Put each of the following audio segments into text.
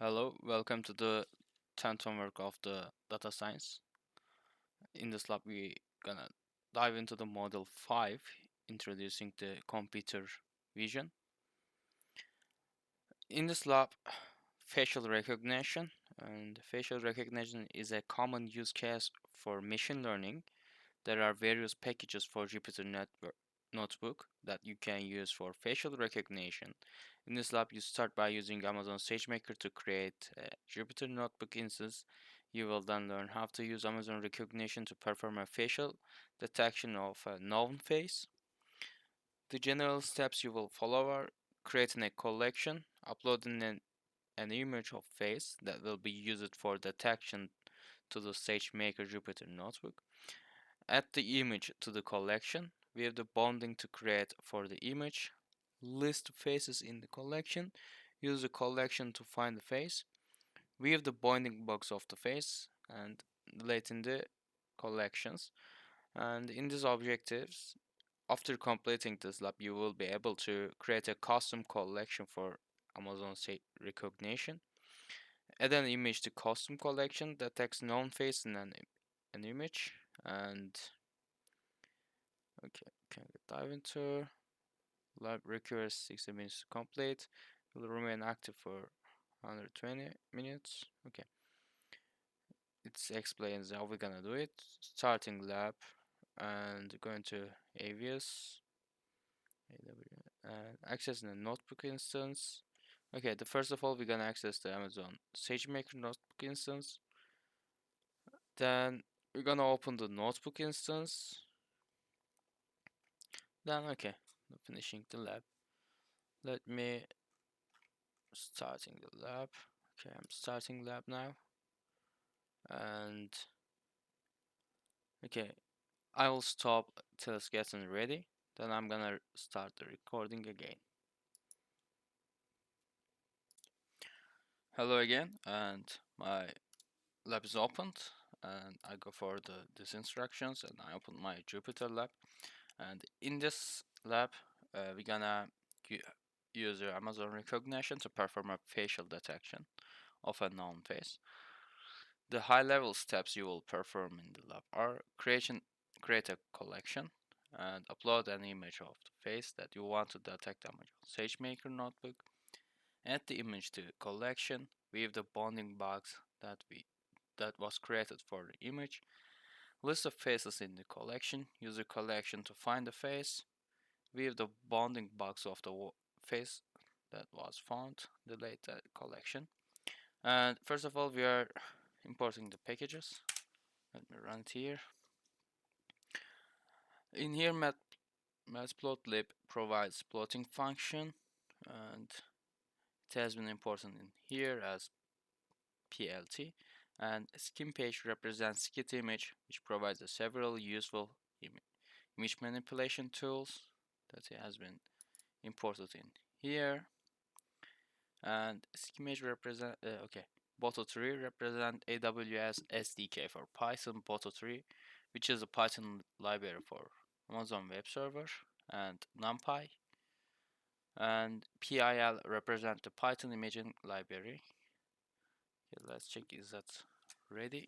Hello, welcome to the 10th homework of the data science. In this lab, we gonna dive into the model 5, introducing the computer vision. In this lab, facial recognition and facial recognition is a common use case for machine learning. There are various packages for Jupyter Notebook that you can use for facial recognition. In this lab, you start by using Amazon SageMaker to create a Jupyter Notebook instance. You will then learn how to use Amazon Recognition to perform a facial detection of a known face. The general steps you will follow are creating a collection, uploading an image of face that will be used for detection to the SageMaker Jupyter Notebook. Add the image to the collection. We have the bonding to create for the image. List faces in the collection. Use the collection to find the face. We have the binding box of the face and delete in the collections. And in these objectives, after completing this lab, you will be able to create a custom collection for Amazon recognition. Add an image to custom collection that takes known face in an image. And okay, can dive into lab requires 60 minutes to complete. Will remain active for 120 minutes. Okay, it explains how we're gonna do it. Starting lab and going to AWS, and accessing the notebook instance. Okay, the first of all we're gonna access the Amazon SageMaker notebook instance. Then we're gonna open the notebook instance. Then okay, finishing the lab. Let me starting the lab. Okay, I'm starting lab now. And okay, I will stop till it's getting ready. Then I'm gonna start the recording again. Hello again, and my lab is opened, and I go for these instructions, and I open my Jupyter lab. And in this lab, we're gonna use Amazon Recognition to perform a facial detection of a known face. The high-level steps you will perform in the lab are create a collection and upload an image of the face that you want to detect on your SageMaker notebook. Add the image to the collection. Weave the bounding box that was created for the image. List the faces in the collection. Use the collection to find the face. Weave the bounding box of the face that was found. Delete the collection. And first of all, we are importing the packages. Let me run it here. In here, matplotlib provides plotting function, and it has been imported in here as plt. And skim page represents skit image, which provides several useful image manipulation tools that has been imported in here. And skimage represent okay. Boto3 represent AWS SDK for Python Boto3, which is a Python library for Amazon Web Server, and NumPy. And PIL represent the Python imaging library. Okay, let's check is that ready.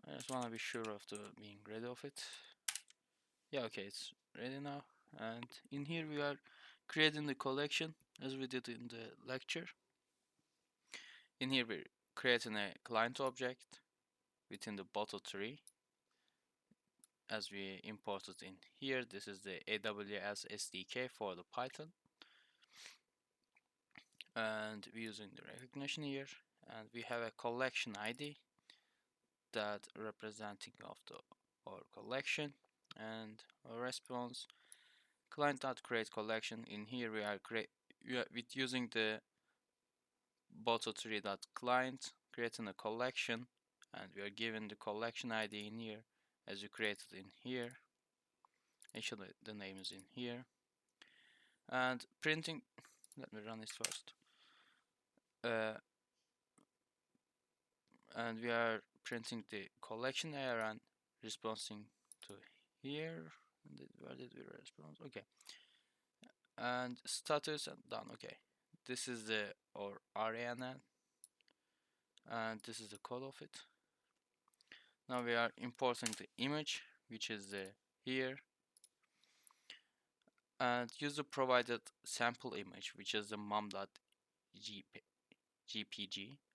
I just want to be sure of the being ready of it. Yeah, okay, it's ready now. And in here we are creating the collection as we did in the lecture. In here we're creating a client object within the bottle tree as we imported in here. This is the AWS SDK for the Python, and we're using the recognition here, and we have a collection ID that representing of the our collection, and our response client.create collection. In here we are with using the bottle3.client creating a collection, and we are given the collection ID in here as you created in here. Actually the name is in here, and printing, let me run this first, and we are printing the collection ARN responding to here. Where did we respond? Okay, and status and done. Okay, this is the or RNN, and this is the code of it. Now we are importing the image, which is the here, and use the provided sample image, which is the mom.jpg,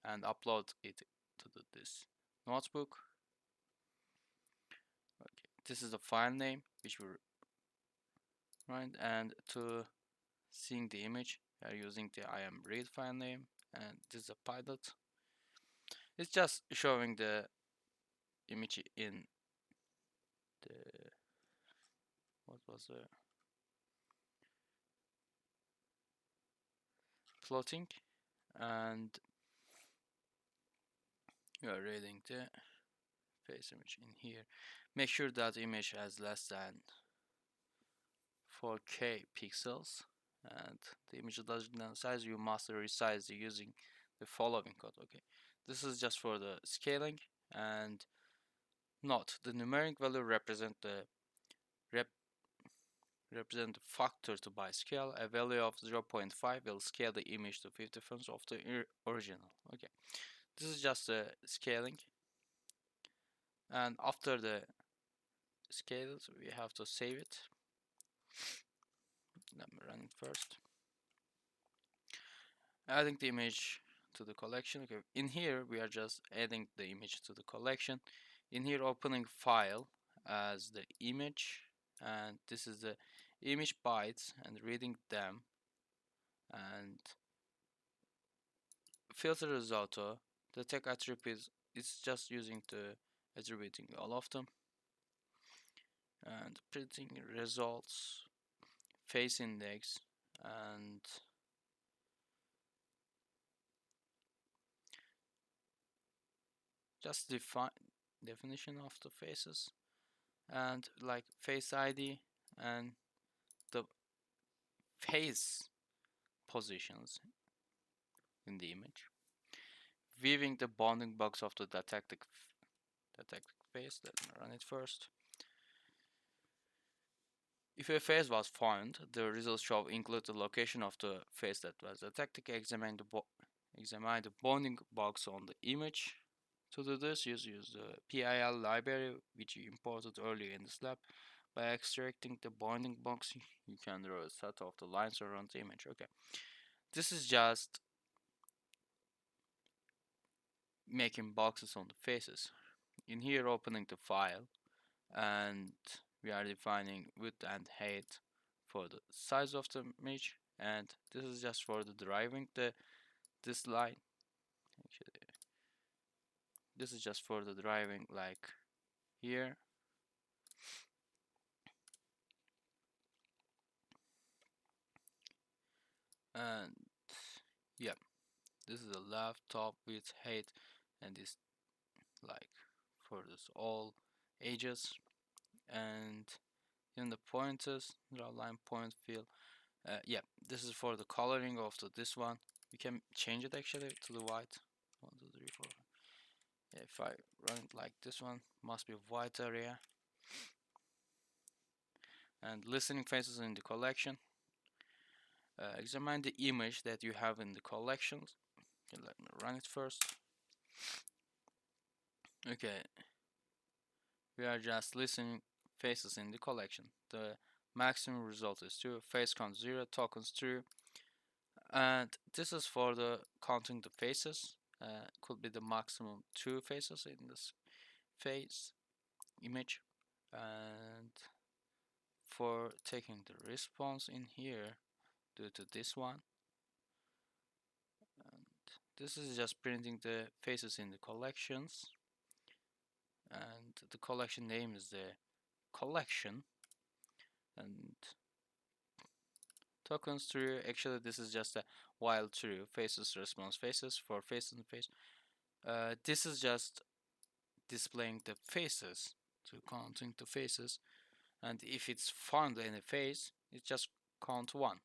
and upload it to this notebook. Okay, this is the file name which we right, and to seeing the image, we are using the imread file name, and this is a pilot. It's just showing the image in the what was the plotting, and you are reading the face image in here. Make sure that image has less than 4K pixels, and the image doesn't size. You must resize it using the following code. Okay, this is just for the scaling, and note the numeric value represent the factor to by scale. A value of 0.5 will scale the image to 50% of the original. Okay, this is just the scaling, and after the scales we have to save it. Let me run it first. Adding the image to the collection. Okay, in here we are just adding the image to the collection. In here, opening file as the image, and this is the image bytes, and reading them, and filter is auto. The tag attributes it's just using the attributing all of them, and printing results, face index, and just definition of the faces, and like face ID and the face positions in the image, viewing the bounding box of the detected face. Let me run it first. If a face was found, the results show include the location of the face that was detected. Examine the bounding box on the image. To do this, use the PIL library which you imported earlier in this lab. By extracting the bounding box, you can draw a set of the lines around the image. Okay, this is just making boxes on the faces. In here, opening the file, and we are defining width and height for the size of the image, and this is just for the deriving this line. Actually, this is just for the driving, like here, and yeah, this is the left top width height, and this like for this all ages, and in the pointers, draw line point fill. Yeah, this is for the coloring of this one. We can change it actually to the white. 1, 2, 3, 4. Yeah, if I run it like this one, must be white area. And listening faces in the collection. Examine the image that you have in the collections. Okay, let me run it first. Okay, we are just listening faces in the collection. The maximum result is 2, face count 0, tokens 2, and this is for the counting the faces. Could be the maximum 2 faces in this face image, and for taking the response in here due to this one, and this is just printing the faces in the collections, and the collection name is the collection, and tokens true. Actually, this is just a while true faces response faces for face and face. This is just displaying the faces, to counting the faces, and if it's found in a face, it just count 1.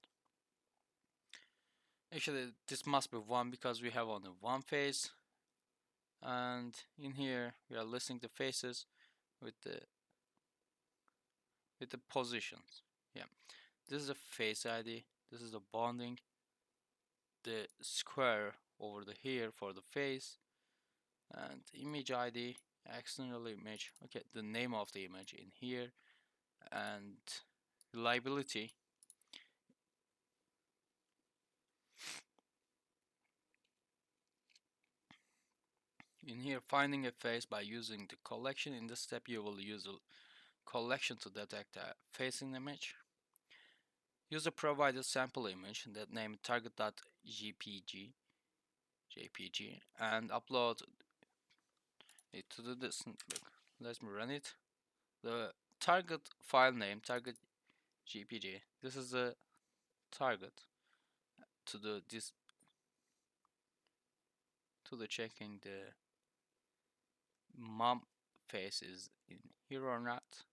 Actually, this must be 1 because we have only one face, and in here we are listing the faces with the with the positions. Yeah, this is the face ID, this is the bonding, the square over the here for the face, and image ID, external image. Okay, the name of the image in here, and reliability. In here, finding a face by using the collection. In this step, you will use a collection to detect a face in image. Use a provided sample image that name target.jpg JPG and upload it to the distant book. Let me run it. The target file name target JPG. This is the target to the checking the mom face is in here or not,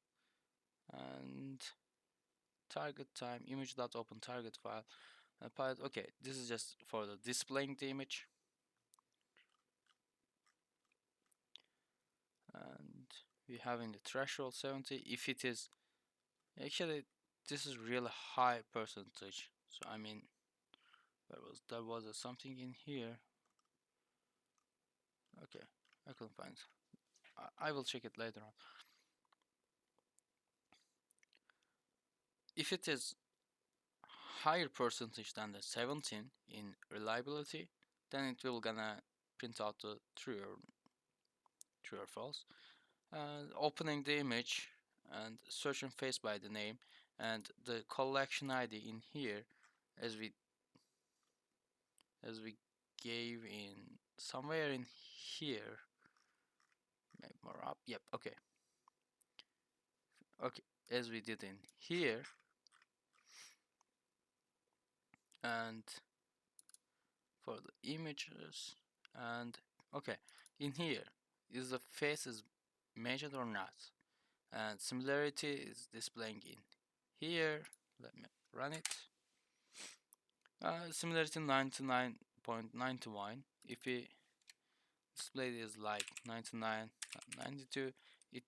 and target time image.open target file pilot. Okay, this is just for the displaying the image, and we have in the threshold 70. If it is actually, this is really high percentage, so I mean there was something in here. Okay, I couldn't find it. I will check it later on. If it is higher percentage than the 17 in reliability, then it will gonna print out the true or false. Opening the image and searching face by the name and the collection ID in here, as we gave in somewhere in here, maybe more up. Yep. Okay. Okay, as we did in here, and for the images, and okay, in here is the face is measured or not, and similarity is displaying in here. Let me run it. Similarity 99.91. If we display is like 99, 92, it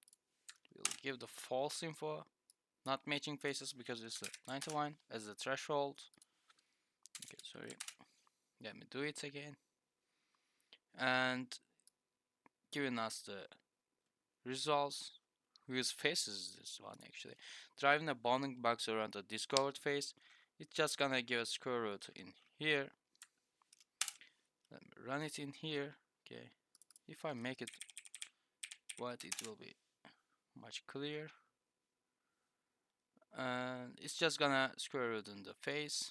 will give the false info, not matching faces because it's a 91 as the threshold. Okay, sorry. Let me do it again. And giving us the results. Whose face is this one actually? Driving a bounding box around the discovered face. It's just gonna give a square root in here. Let me run it in here. Okay. If I make it white, it will be much clearer. And it's just gonna square root in the face.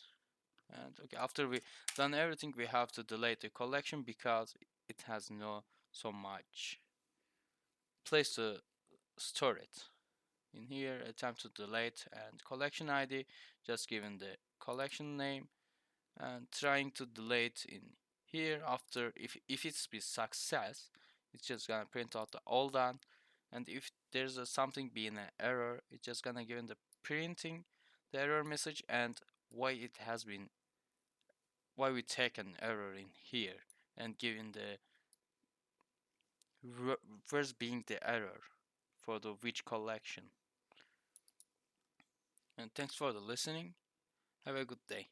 And okay, after we done everything, we have to delete the collection because it has no so much place to store it. In here, attempt to delete and collection ID, just given the collection name, and trying to delete in here. After, if it's be success, it's just gonna print out the all done, and if there's something being an error, it's just gonna give the printing the error message and why we take an error in here, and giving the first being the error for the which collection. And thanks for the listening. Have a good day.